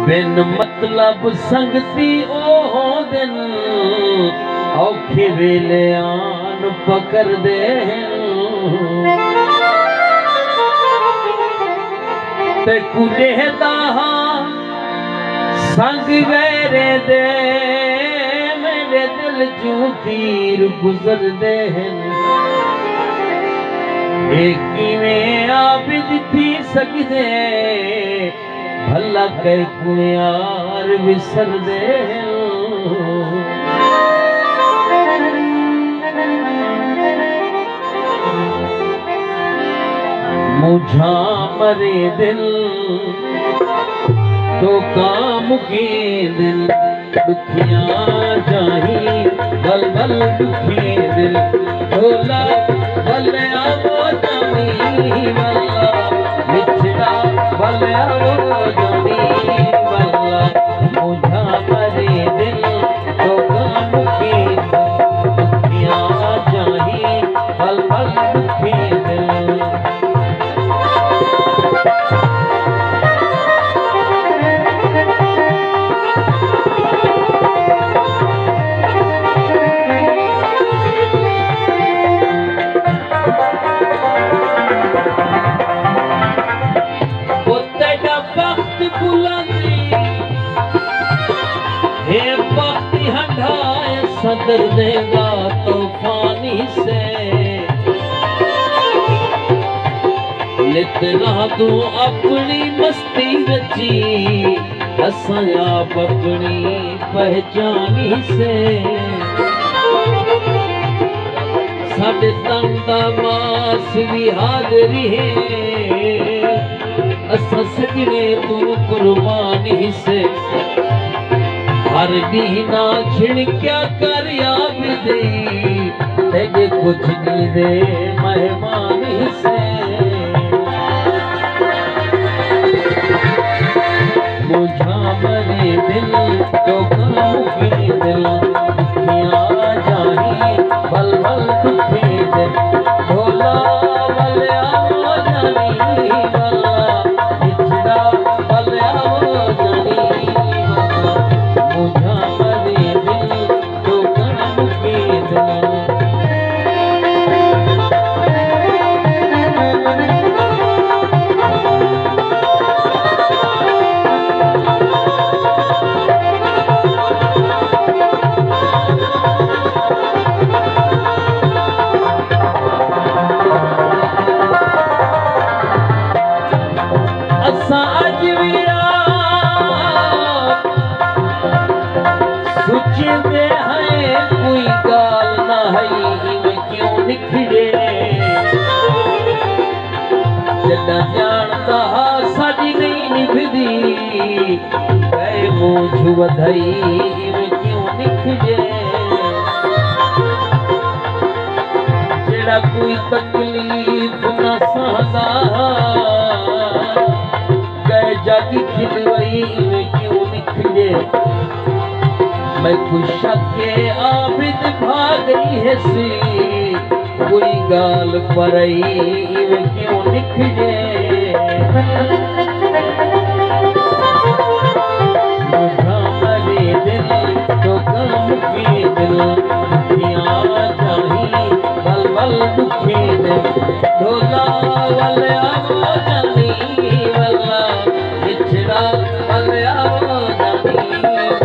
बिन मतलब संगती ओ दिन औखे वेले आन पकड़ दे ते कुड़े दाहा संग वेरे दे मेरे दिल चू तीर गुजर दे किवें आबिद थी सकदे भला कह को यार विसर दे मुझा मरे दिल तो काम के दिल दुखिया जाही बल बल दुखी दिल ढोला बल आवो जानी बल्ला मिठड़ा बल आवो जानी बल्ला मुझा मरे दिल तो काम के दुखिया जाही बल बल दुखी दिल सदर देगा तूफानी से लितना तू अपनी मस्ती रची हसया अपनी पहचानी से साढ़े तंदा मास भी हाजरी है असा सजने तू कुर्बानी से हर दीना छिड़क्या कर याद दे तेरे कुछ नहीं दे मेहमानी से मुझा मरे दिल तो काम के दिल दुखिया जाही बल बल दुखी दिल ढोला बल आवो जानी बल्ला बिछड़ा बल आवो जानी मुझा मरे दिल तो काम के दिल सोचते हैं कोई गाल ना है इवें क्यों निखड़े जदा जानता साड़ी नहीं निभदी गए मुझ वधाई इवें क्यों निखड़े जेड़ा कोई तकलीफ न सहदा गए जागी खिलवाई इवें क्यों निखड़े मैं खुश के आबिद भाग गई है सी कोई गाल परई इवें क्यों निखड़े मुझा मरे दिल तो काम के दिल दुखिया जाही बल बल दुखी दिल ढोला बल आवो जानी बल्ला बिछड़ा बल आवो जानी